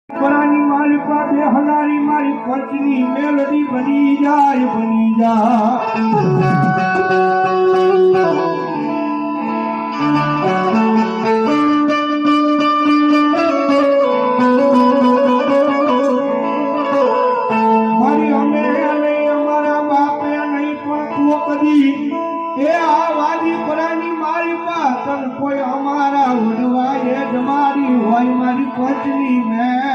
પરાની મારી પાસે હલારી મારી પંચની મેલડી બની જાય બની મારી અમે નહીં અમારા બાપે નહીં પણ તું કદી એ આ વાજી પરાની મારી પાસે કોઈ અમારા વડવાએ જ મારી હોય મારી પંચની મેં